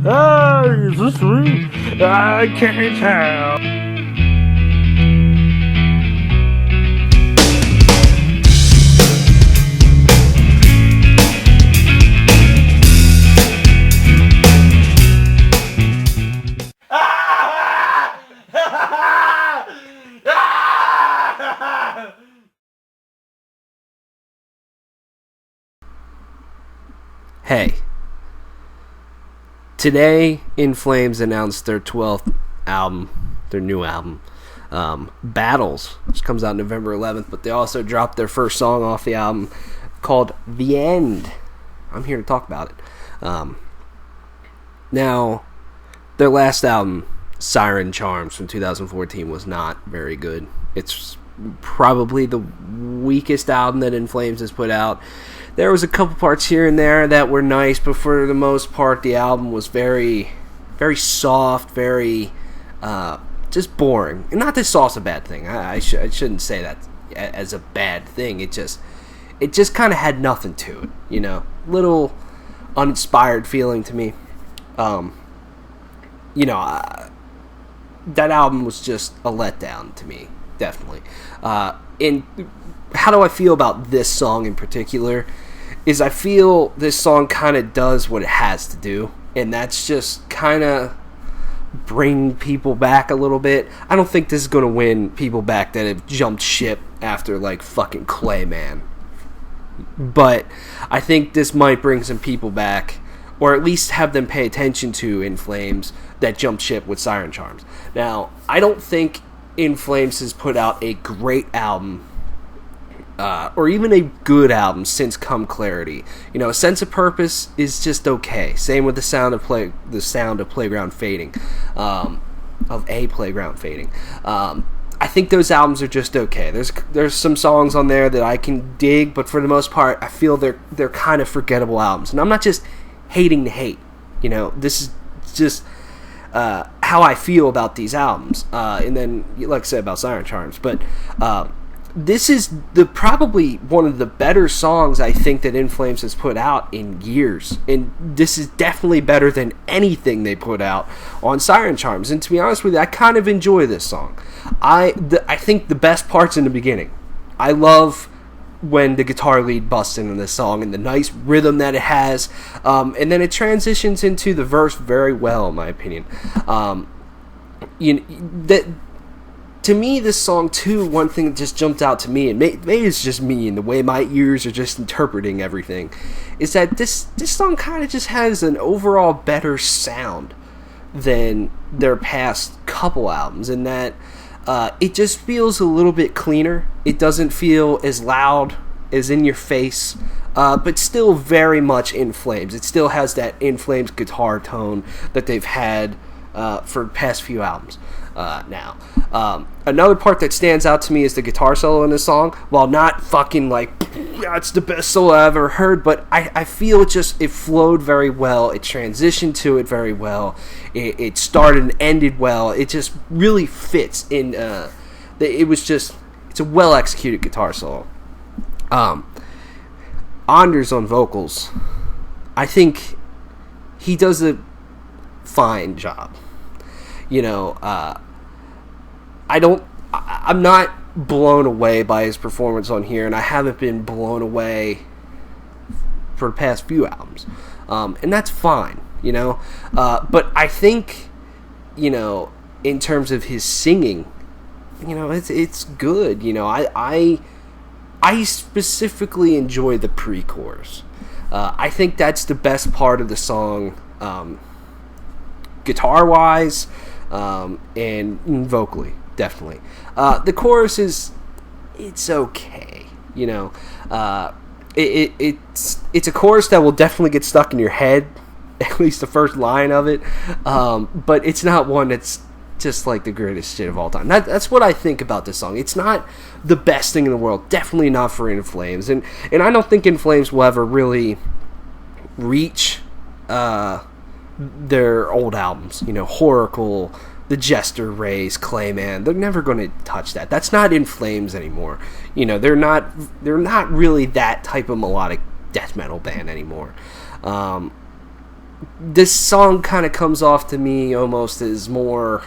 Ah, is this sweet? I can't tell. Hey, today In Flames announced their 12th album, their new album, Battles, which comes out November 11th, but they also dropped their first song off the album called The End. I'm here to talk about it. Now, their last album, Siren Charms from 2014, was not very good. It's probably the weakest album that In Flames has put out. There was a couple parts here and there that were nice, but for the most part, the album was very, very soft, very, just boring. And not that soft's a bad thing. I shouldn't say that as a bad thing. It just kind of had nothing to it, you know, little uninspired feeling to me. That album was just a letdown to me, definitely. And how do I feel about this song in particular? Is I feel this song kind of does what it has to do, and that's just kind of bring people back a little bit. I don't think this is going to win people back that have jumped ship after, like, fucking Clayman. But I think this might bring some people back, or at least have them pay attention to In Flames that jumped ship with Siren Charms. Now, I don't think In Flames has put out a great album, or even a good album since Come Clarity. You know, Sense of Purpose is just okay. Same with the sound of Playground Fading, of a Playground Fading. I think those albums are just okay. There's some songs on there that I can dig, but for the most part, I feel they're kind of forgettable albums. And I'm not just hating to hate. You know, this is just how I feel about these albums. And then, like I said about Siren Charms, but this is probably one of the better songs I think that In Flames has put out in years. And this is definitely better than anything they put out on Siren Charms. And to be honest with you, I kind of enjoy this song. I think the best part's in the beginning. I love when the guitar lead busts into this song and the nice rhythm that it has. And then it transitions into the verse very well, in my opinion. To me, this song, too, one thing that just jumped out to me, and maybe it's just me and the way my ears are just interpreting everything, is that this song kind of just has an overall better sound than their past couple albums, in that it just feels a little bit cleaner. It doesn't feel as loud, as in your face, but still very much In Flames. It still has that In Flames guitar tone that they've had for the past few albums now. Another part that stands out to me is the guitar solo in this song. While not fucking like, that's the best solo I've ever heard, but I feel it flowed very well. It transitioned to it very well. It started and ended well. It just really fits in. It's a well executed guitar solo. Anders on vocals, I think he does a fine job. You know, I'm not blown away by his performance on here, and I haven't been blown away for the past few albums. And that's fine, you know. But I think, you know, in terms of his singing, you know, it's good. You know, I specifically enjoy the pre-chorus. I think that's the best part of the song, guitar-wise, and vocally, definitely. The chorus it's okay, you know. It's a chorus that will definitely get stuck in your head, at least the first line of it. But it's not one that's just like the greatest shit of all time. That's what I think about this song. It's not the best thing in the world. Definitely not for In Flames, and I don't think In Flames will ever really reach their old albums. You know, Horacle, The Jester Race, Clayman. They're never going to touch that. That's not In Flames anymore. You know, they're not really that type of melodic death metal band anymore. this song kind of comes off to me almost as more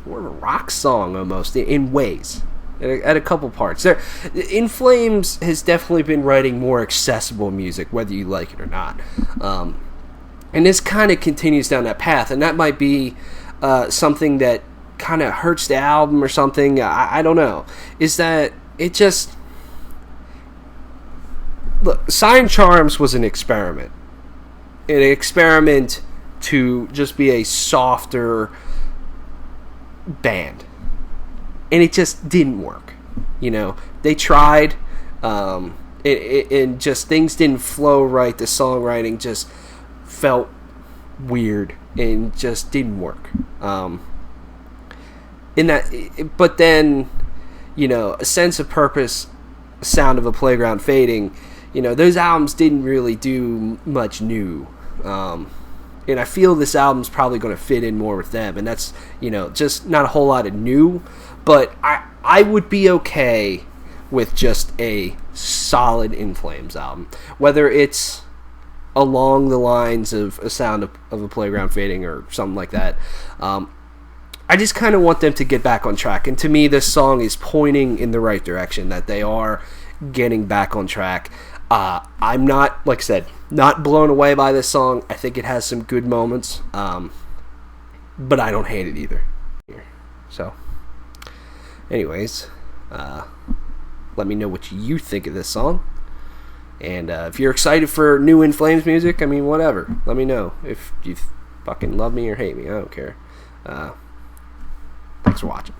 of a rock song, almost, in ways. At a couple parts. In Flames has definitely been writing more accessible music, whether you like it or not. And this kind of continues down that path, and that might be something that kind of hurts the album or something. I don't know. Is that it just... Look, Sign Charms was an experiment. An experiment to just be a softer band. And it just didn't work. You know, they tried, and just things didn't flow right. The songwriting just felt weird and just didn't work. But then, you know, A Sense of Purpose, Sound of a Playground Fading, you know, those albums didn't really do much new. And I feel this album's probably going to fit in more with them. And that's, you know, just not a whole lot of new. But I would be okay with just a solid In Flames album. Whether it's along the lines of A Sound of a Playground Fading or something like that. I just kind of want them to get back on track. And to me, this song is pointing in the right direction, that they are getting back on track. I'm not, like I said, not blown away by this song. I think it has some good moments. But I don't hate it either. So, anyways, let me know what you think of this song. And if you're excited for new In Flames music, I mean, whatever. Let me know. If you fucking love me or hate me, I don't care. Thanks for watching.